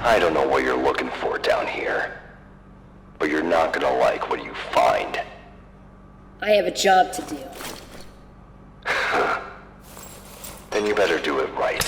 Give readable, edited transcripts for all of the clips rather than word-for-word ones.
I don't know what you're looking for down here, but you're not gonna like what you find. I have a job to do. Then you better do it right.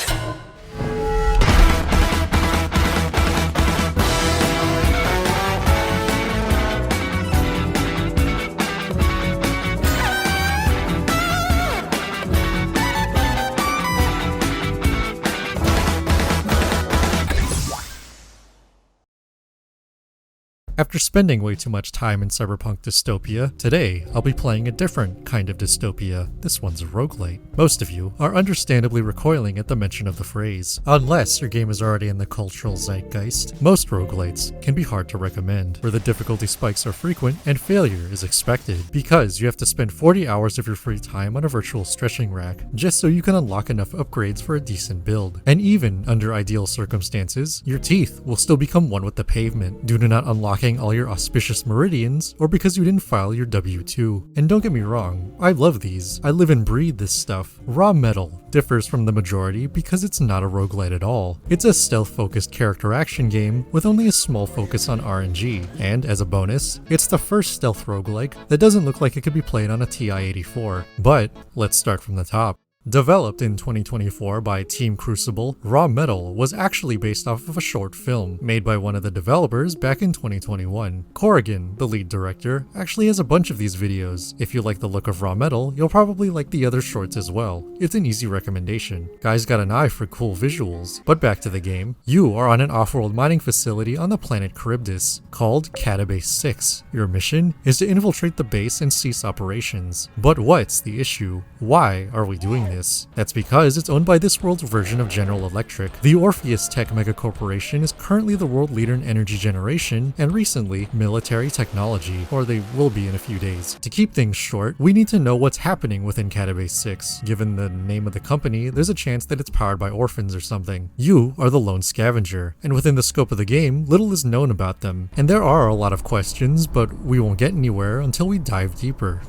After spending way too much time in cyberpunk dystopia, today I'll be playing a different kind of dystopia. This one's a roguelite. Most of you are understandably recoiling at the mention of the phrase, unless your game is already in the cultural zeitgeist. Most roguelites can be hard to recommend, where the difficulty spikes are frequent and failure is expected, because you have to spend 40 hours of your free time on a virtual stretching rack, just so you can unlock enough upgrades for a decent build. And even under ideal circumstances, your teeth will still become one with the pavement due to not unlocking all your auspicious meridians, or because you didn't file your W-2. And don't get me wrong, I love these. I live and breathe this stuff. Raw Metal differs from the majority because it's not a roguelite at all. It's a stealth-focused character action game with only a small focus on RNG, and as a bonus, it's the first stealth roguelike that doesn't look like it could be played on a TI-84. But let's start from the top. Developed in 2024 by Team Crucible, Raw Metal was actually based off of a short film made by one of the developers back in 2021. Corrigan, the lead director, actually has a bunch of these videos. If you like the look of Raw Metal, you'll probably like the other shorts as well. It's an easy recommendation. Guy's got an eye for cool visuals. But back to the game. You are on an off-world mining facility on the planet Charybdis, called Catabase 6. Your mission is to infiltrate the base and cease operations. But what's the issue? Why are we doing this? That's because it's owned by this world's version of General Electric. The Orpheus Tech megacorporation is currently the world leader in energy generation and recently military technology, or they will be in a few days. To keep things short, we need to know what's happening within Catabase 6. Given the name of the company, there's a chance that it's powered by orphans or something. You are the lone scavenger, and within the scope of the game, little is known about them. And there are a lot of questions, but we won't get anywhere until we dive deeper.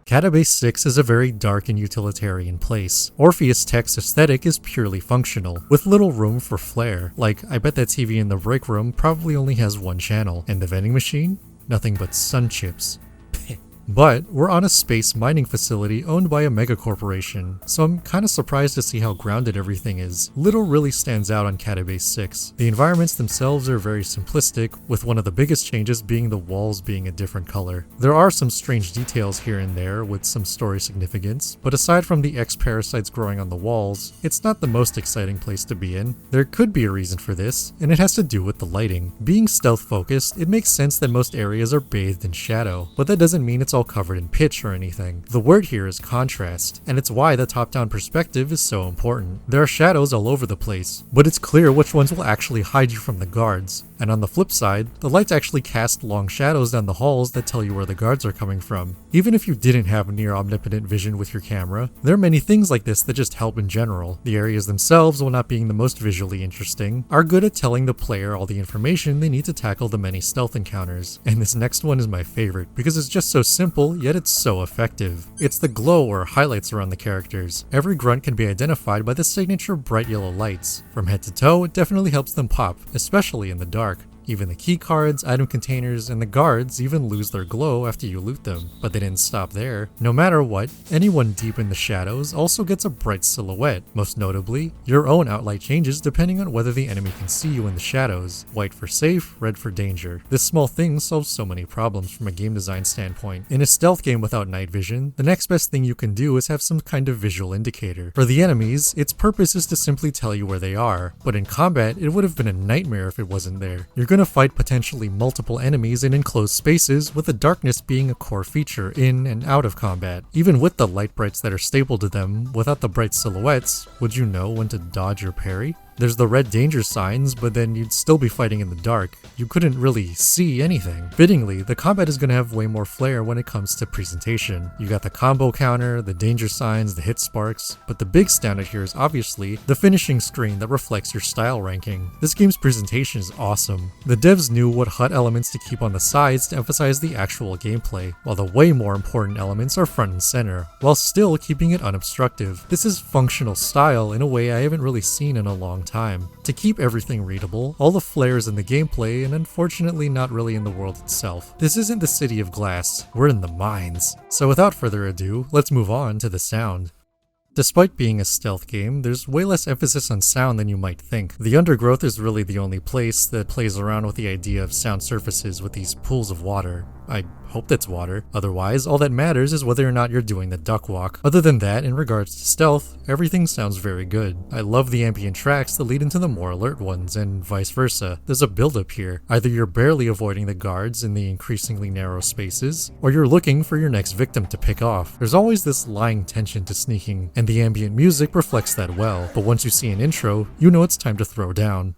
Catabase 6 is a very dark and utilitarian place. Orpheus Tech's aesthetic is purely functional, with little room for flair. Like, I bet that TV in the break room probably only has one channel, and the vending machine? Nothing but sun chips. But we're on a space mining facility owned by a megacorporation, so I'm kinda surprised to see how grounded everything is. Little really stands out on Catabase 6. The environments themselves are very simplistic, with one of the biggest changes being the walls being a different color. There are some strange details here and there with some story significance, but aside from the X-parasites growing on the walls, it's not the most exciting place to be in. There could be a reason for this, and it has to do with the lighting. Being stealth-focused, it makes sense that most areas are bathed in shadow, but that doesn't mean it's all covered in pitch or anything. The word here is contrast, and it's why the top-down perspective is so important. There are shadows all over the place, but it's clear which ones will actually hide you from the guards. And on the flip side, the lights actually cast long shadows down the halls that tell you where the guards are coming from. Even if you didn't have near omnipotent vision with your camera, there are many things like this that just help in general. The areas themselves, while not being the most visually interesting, are good at telling the player all the information they need to tackle the many stealth encounters. And this next one is my favorite, because it's just so simple, yet it's so effective. It's the glow or highlights around the characters. Every grunt can be identified by the signature bright yellow lights. From head to toe, it definitely helps them pop, especially in the dark. Even the key cards, item containers, and the guards even lose their glow after you loot them. But they didn't stop there. No matter what, anyone deep in the shadows also gets a bright silhouette. Most notably, your own outlight changes depending on whether the enemy can see you in the shadows. White for safe, red for danger. This small thing solves so many problems from a game design standpoint. In a stealth game without night vision, the next best thing you can do is have some kind of visual indicator. For the enemies, its purpose is to simply tell you where they are. But in combat, it would have been a nightmare if it wasn't there. You're going to fight potentially multiple enemies in enclosed spaces, with the darkness being a core feature in and out of combat. Even with the light brights that are staple to them, without the bright silhouettes, would you know when to dodge or parry? There's the red danger signs, but then you'd still be fighting in the dark. You couldn't really see anything. Fittingly, the combat is going to have way more flair when it comes to presentation. You got the combo counter, the danger signs, the hit sparks, but the big standout here is obviously the finishing screen that reflects your style ranking. This game's presentation is awesome. The devs knew what HUD elements to keep on the sides to emphasize the actual gameplay, while the way more important elements are front and center, while still keeping it unobstructive. This is functional style in a way I haven't really seen in a long long time. To keep everything readable, all the flares in the gameplay and unfortunately not really in the world itself. This isn't the city of glass, we're in the mines. So without further ado, let's move on to the sound. Despite being a stealth game, there's way less emphasis on sound than you might think. The Undergrowth is really the only place that plays around with the idea of sound surfaces with these pools of water. I hope that's water. Otherwise, all that matters is whether or not you're doing the duck walk. Other than that, in regards to stealth, everything sounds very good. I love the ambient tracks that lead into the more alert ones, and vice versa. There's a build-up here. Either you're barely avoiding the guards in the increasingly narrow spaces, or you're looking for your next victim to pick off. There's always this lying tension to sneaking, and the ambient music reflects that well. But once you see an intro, you know it's time to throw down.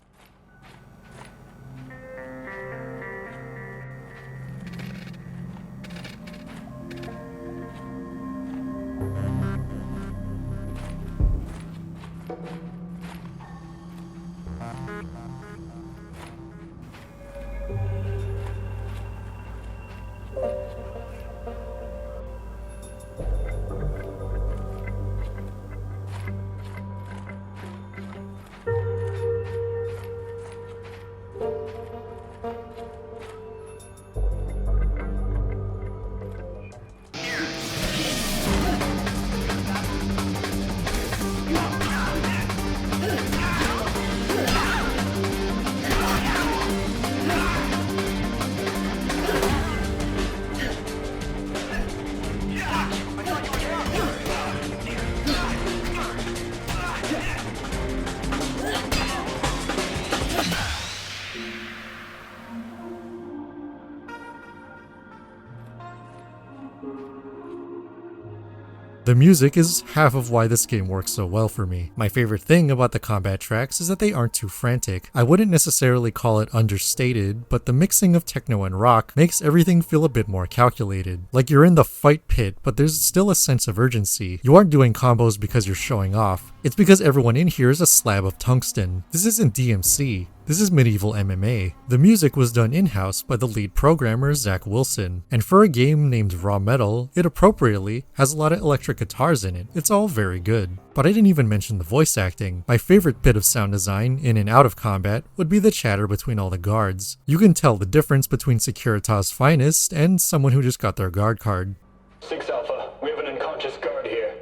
The music is half of why this game works so well for me. My favorite thing about the combat tracks is that they aren't too frantic. I wouldn't necessarily call it understated, but the mixing of techno and rock makes everything feel a bit more calculated. Like you're in the fight pit, but there's still a sense of urgency. You aren't doing combos because you're showing off. It's because everyone in here is a slab of tungsten. This isn't DMC. This is medieval MMA. The music was done in-house by the lead programmer Zach Wilson, and for a game named Raw Metal, it appropriately has a lot of electric guitars in it. It's all very good. But I didn't even mention the voice acting. My favorite bit of sound design, in and out of combat, would be the chatter between all the guards. You can tell the difference between Securitas' finest and someone who just got their guard card. 6 Alpha, we have an unconscious guard here.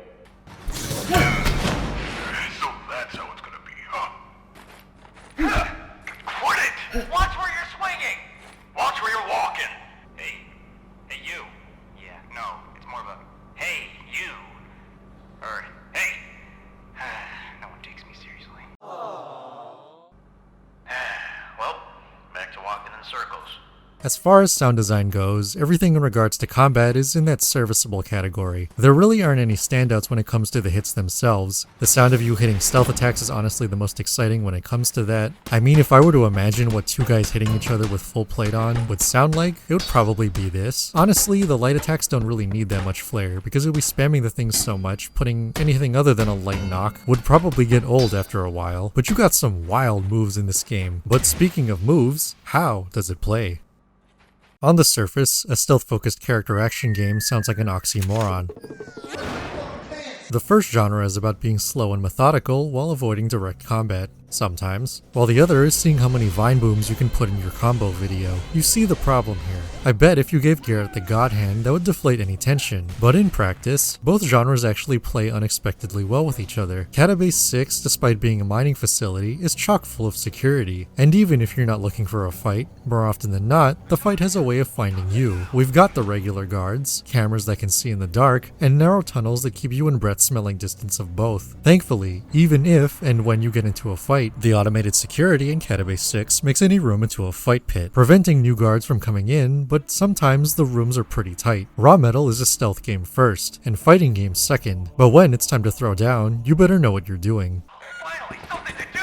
So that's how it's gonna be, huh? Quit it! Watch where you're swinging! Watch where you're walking! Hey you. Yeah, no, it's more of a, hey, you. Or, hey. No one takes me seriously. Well, back to walking in circles. As far as sound design goes, everything in regards to combat is in that serviceable category. There really aren't any standouts when it comes to the hits themselves. The sound of you hitting stealth attacks is honestly the most exciting when it comes to that. I mean, if I were to imagine what two guys hitting each other with full plate on would sound like, it would probably be this. Honestly, the light attacks don't really need that much flair, because you'll be spamming the things so much, putting anything other than a light knock would probably get old after a while. But you got some wild moves in this game. But speaking of moves, how does it play? On the surface, a stealth-focused character action game sounds like an oxymoron. The first genre is about being slow and methodical while avoiding direct combat, sometimes, while the other is seeing how many vine booms you can put in your combo video. You see the problem here. I bet if you gave Garrett the GodHand, that would deflate any tension, but in practice, both genres actually play unexpectedly well with each other. Catabase 6, despite being a mining facility, is chock full of security, and even if you're not looking for a fight, more often than not, the fight has a way of finding you. We've got the regular guards, cameras that can see in the dark, and narrow tunnels that keep you in breath-smelling distance of both. Thankfully, even if and when you get into a fight, the automated security in Catabase 6 makes any room into a fight pit, preventing new guards from coming in, but sometimes the rooms are pretty tight. Raw Metal is a stealth game first, and fighting game second, but when it's time to throw down, you better know what you're doing. Finally, something to do!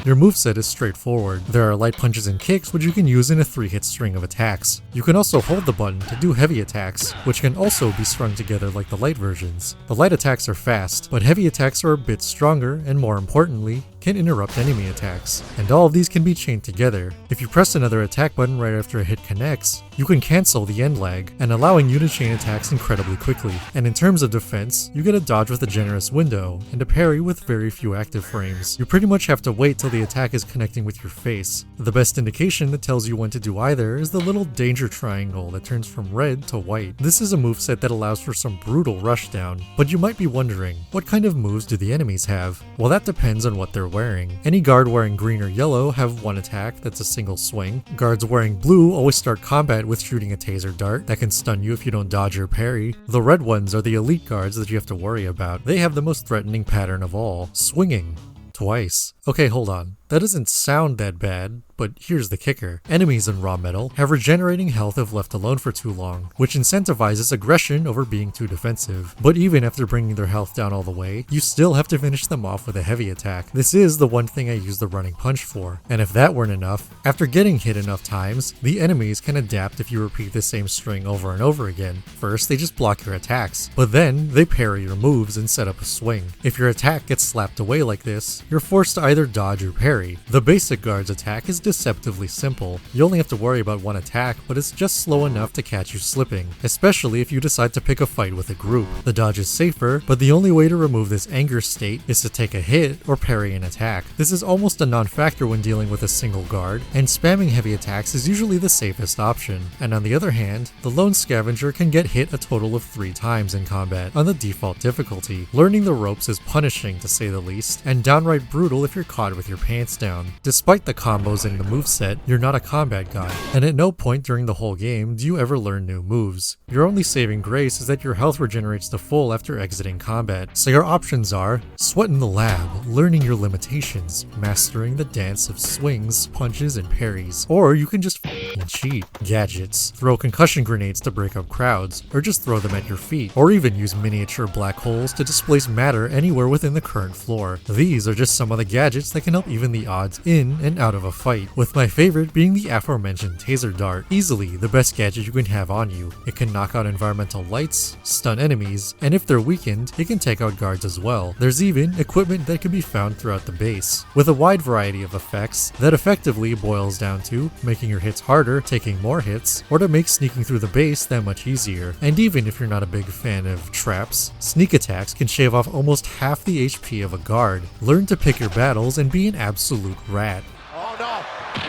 Your moveset is straightforward. There are light punches and kicks which you can use in a 3-hit string of attacks. You can also hold the button to do heavy attacks, which can also be strung together like the light versions. The light attacks are fast, but heavy attacks are a bit stronger and, more importantly, can interrupt enemy attacks, and all of these can be chained together. If you press another attack button right after a hit connects, you can cancel the end lag, and allowing you to chain attacks incredibly quickly. And in terms of defense, you get a dodge with a generous window, and a parry with very few active frames. You pretty much have to wait till the attack is connecting with your face. The best indication that tells you when to do either is the little danger triangle that turns from red to white. This is a moveset that allows for some brutal rushdown, but you might be wondering, what kind of moves do the enemies have? Well, that depends on what they're wearing. Any guard wearing green or yellow have one attack that's a single swing. Guards wearing blue always start combat with shooting a taser dart that can stun you if you don't dodge or parry. The red ones are the elite guards that you have to worry about. They have the most threatening pattern of all, swinging twice. Okay, hold on. That doesn't sound that bad, but here's the kicker. Enemies in raw metal have regenerating health if left alone for too long, which incentivizes aggression over being too defensive. But even after bringing their health down all the way, you still have to finish them off with a heavy attack. This is the one thing I use the running punch for. And if that weren't enough, after getting hit enough times, the enemies can adapt if you repeat the same string over and over again. First, they just block your attacks, but then they parry your moves and set up a swing. If your attack gets slapped away like this, you're forced to either dodge or parry. The basic guard's attack is deceptively simple. You only have to worry about one attack, but it's just slow enough to catch you slipping, especially if you decide to pick a fight with a group. The dodge is safer, but the only way to remove this anger state is to take a hit or parry an attack. This is almost a non-factor when dealing with a single guard, and spamming heavy attacks is usually the safest option. And on the other hand, the lone scavenger can get hit a total of 3 times in combat on the default difficulty. Learning the ropes is punishing to say the least, and downright brutal if you're caught with your pants down. Despite the combos in the moveset, you're not a combat guy, and at no point during the whole game do you ever learn new moves. Your only saving grace is that your health regenerates to full after exiting combat, so your options are sweat in the lab, learning your limitations, mastering the dance of swings, punches, and parries, or you can just f***ing cheat. Gadgets, throw concussion grenades to break up crowds, or just throw them at your feet, or even use miniature black holes to displace matter anywhere within the current floor. These are just some of the gadgets that can help even the odds in and out of a fight, with my favorite being the aforementioned taser dart, easily the best gadget you can have on you. It can knock out environmental lights, stun enemies, and if they're weakened, it can take out guards as well. There's even equipment that can be found throughout the base, with a wide variety of effects that effectively boils down to making your hits harder, taking more hits, or to make sneaking through the base that much easier. And even if you're not a big fan of traps, sneak attacks can shave off almost half the HP of a guard. Learn to pick your battles and be an absolute rat. Oh no!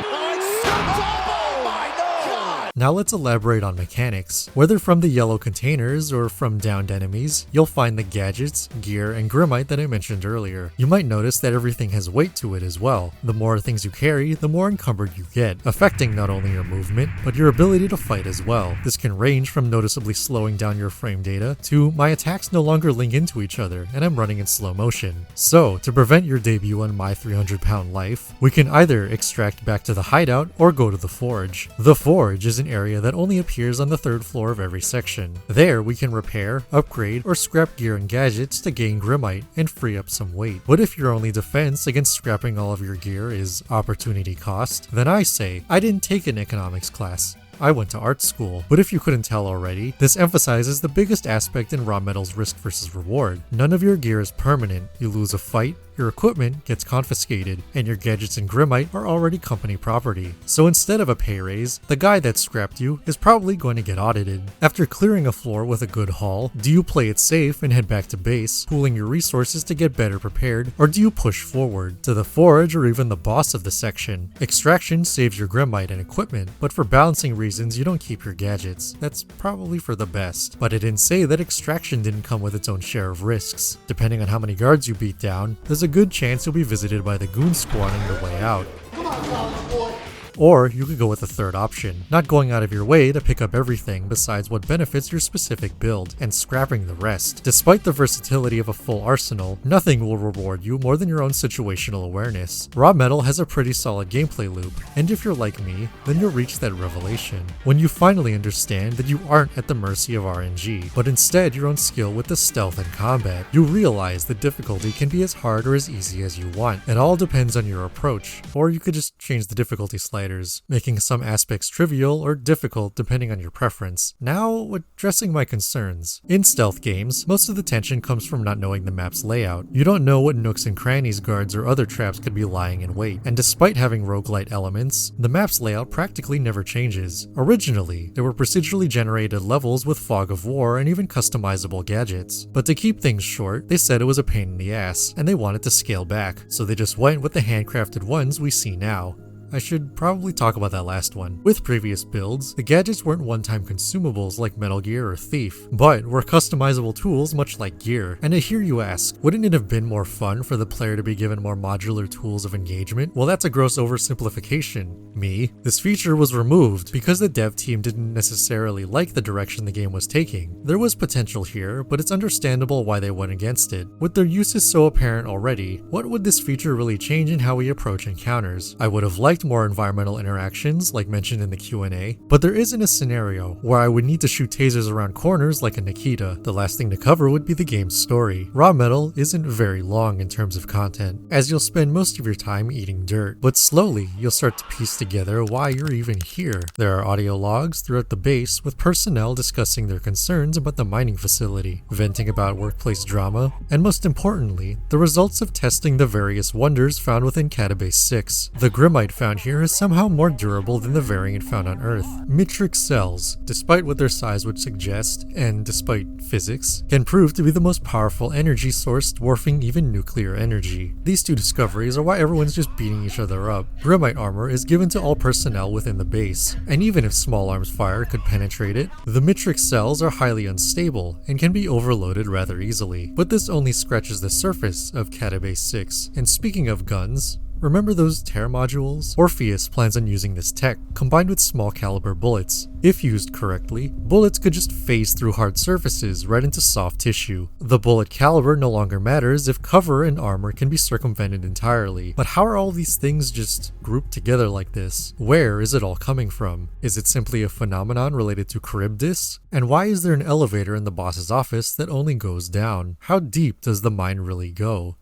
Oh, it's oh my god! Now let's elaborate on mechanics. Whether from the yellow containers or from downed enemies, you'll find the gadgets, gear, and grimite that I mentioned earlier. You might notice that everything has weight to it as well. The more things you carry, the more encumbered you get, affecting not only your movement, but your ability to fight as well. This can range from noticeably slowing down your frame data to my attacks no longer link into each other and I'm running in slow motion. So, to prevent your debut on my 300-pound life, we can either extract back to the hideout or go to the forge. The forge is an area that only appears on the 3rd floor of every section. There we can repair, upgrade, or scrap gear and gadgets to gain grimite and free up some weight. But if your only defense against scrapping all of your gear is opportunity cost, then I say I didn't take an economics class. I went to art school, but if you couldn't tell already, this emphasizes the biggest aspect in raw metal's risk versus reward. None of your gear is permanent. You lose a fight, your equipment gets confiscated, and your gadgets and grimite are already company property. So instead of a pay raise, the guy that scrapped you is probably going to get audited. After clearing a floor with a good haul, do you play it safe and head back to base, pooling your resources to get better prepared, or do you push forward to the forge or even the boss of the section? Extraction saves your grimite and equipment, but for balancing reasons you don't keep your gadgets. That's probably for the best. But I didn't say that extraction didn't come with its own share of risks. Depending on how many guards you beat down, there's a good chance you'll be visited by the goon squad on your way out. Come on, college boy! Or you could go with the third option, not going out of your way to pick up everything besides what benefits your specific build, and scrapping the rest. Despite the versatility of a full arsenal, nothing will reward you more than your own situational awareness. Raw Metal has a pretty solid gameplay loop, and if you're like me, then you'll reach that revelation. When you finally understand that you aren't at the mercy of RNG, but instead your own skill with the stealth and combat, you realize that difficulty can be as hard or as easy as you want. It all depends on your approach, or you could just change the difficulty slider outsiders, making some aspects trivial or difficult depending on your preference. Now, addressing my concerns. In stealth games, most of the tension comes from not knowing the map's layout. You don't know what nooks and crannies guards or other traps could be lying in wait, and despite having roguelite elements, the map's layout practically never changes. Originally, there were procedurally generated levels with fog of war and even customizable gadgets, but to keep things short, they said it was a pain in the ass, and they wanted to scale back, so they just went with the handcrafted ones we see now. I should probably talk about that last one. With previous builds, the gadgets weren't one-time consumables like Metal Gear or Thief, but were customizable tools much like gear. And I hear you ask, wouldn't it have been more fun for the player to be given more modular tools of engagement? Well, that's a gross oversimplification. Me. This feature was removed because the dev team didn't necessarily like the direction the game was taking. There was potential here, but it's understandable why they went against it. With their uses so apparent already, what would this feature really change in how we approach encounters? I would have liked more environmental interactions, like mentioned in the Q&A, but there isn't a scenario where I would need to shoot tasers around corners like a Nikita. The last thing to cover would be the game's story. Raw Metal isn't very long in terms of content, as you'll spend most of your time eating dirt, but slowly you'll start to piece together why you're even here. There are audio logs throughout the base with personnel discussing their concerns about the mining facility, venting about workplace drama, and most importantly, the results of testing the various wonders found within Catabase 6. The Grimite found here is somehow more durable than the variant found on Earth. Mitrik cells, despite what their size would suggest, and despite physics, can prove to be the most powerful energy source, dwarfing even nuclear energy. These two discoveries are why everyone's just beating each other up. Grimite armor is given to all personnel within the base, and even if small arms fire could penetrate it, the Mitrik cells are highly unstable and can be overloaded rather easily. But this only scratches the surface of Catabase 6. And speaking of guns, remember those tear modules? Orpheus plans on using this tech, combined with small caliber bullets. If used correctly, bullets could just phase through hard surfaces right into soft tissue. The bullet caliber no longer matters if cover and armor can be circumvented entirely. But how are all these things just grouped together like this? Where is it all coming from? Is it simply a phenomenon related to Charybdis? And why is there an elevator in the boss's office that only goes down? How deep does the mine really go?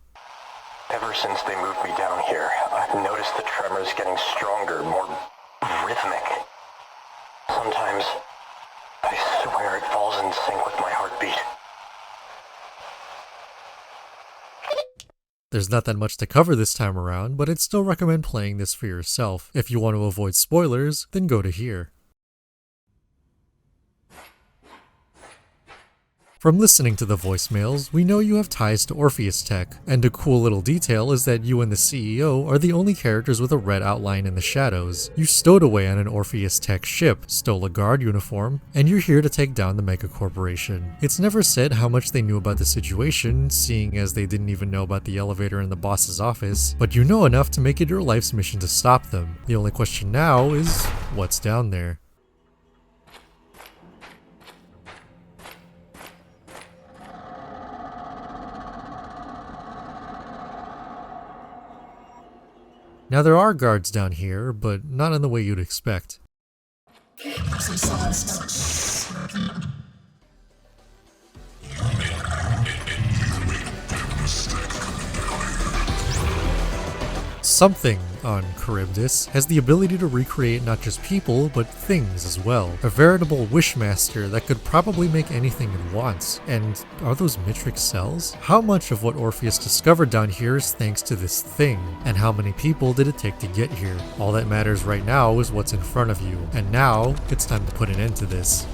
Ever since they moved me down here, I've noticed the tremors getting stronger, more rhythmic. Sometimes, I swear it falls in sync with my heartbeat. There's not that much to cover this time around, but I'd still recommend playing this for yourself. If you want to avoid spoilers, then go to here. From listening to the voicemails, we know you have ties to Orpheus Tech, and a cool little detail is that you and the CEO are the only characters with a red outline in the shadows. You stowed away on an Orpheus Tech ship, stole a guard uniform, and you're here to take down the mega corporation. It's never said how much they knew about the situation, seeing as they didn't even know about the elevator in the boss's office, but you know enough to make it your life's mission to stop them. The only question now is, what's down there? Now there are guards down here, but not in the way you'd expect. Something on Charybdis has the ability to recreate not just people, but things as well. A veritable wishmaster that could probably make anything it wants. And are those Mitrik cells? How much of what Orpheus discovered down here is thanks to this thing? And how many people did it take to get here? All that matters right now is what's in front of you. And now, it's time to put an end to this.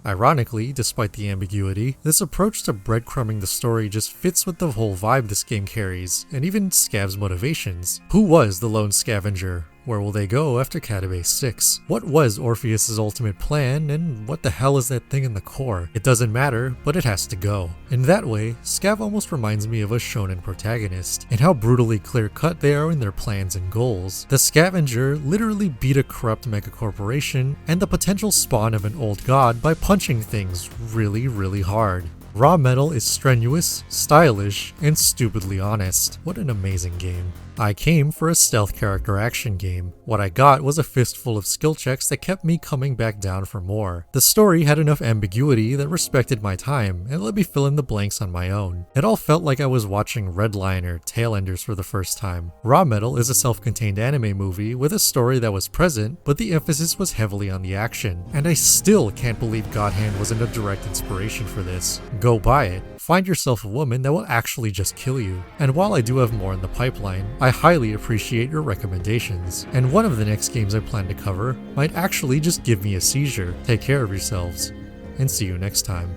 Ironically, despite the ambiguity, this approach to breadcrumbing the story just fits with the whole vibe this game carries, and even Scav's motivations. Who was the lone scavenger? Where will they go after Catabase 6? What was Orpheus's ultimate plan, and what the hell is that thing in the core? It doesn't matter, but it has to go. In that way, Scav almost reminds me of a shonen protagonist, and how brutally clear-cut they are in their plans and goals. The Scavenger literally beat a corrupt megacorporation and the potential spawn of an old god by punching things really hard. Raw Metal is strenuous, stylish, and stupidly honest. What an amazing game. I came for a stealth character action game. What I got was a fistful of skill checks that kept me coming back down for more. The story had enough ambiguity that respected my time and let me fill in the blanks on my own. It all felt like I was watching Redline or Tailenders for the first time. Raw Metal is a self-contained anime movie with a story that was present, but the emphasis was heavily on the action. And I still can't believe GodHand wasn't a direct inspiration for this. Go buy it. Find yourself a woman that will actually just kill you. And while I do have more in the pipeline, I highly appreciate your recommendations. And one of the next games I plan to cover might actually just give me a seizure. Take care of yourselves, and see you next time.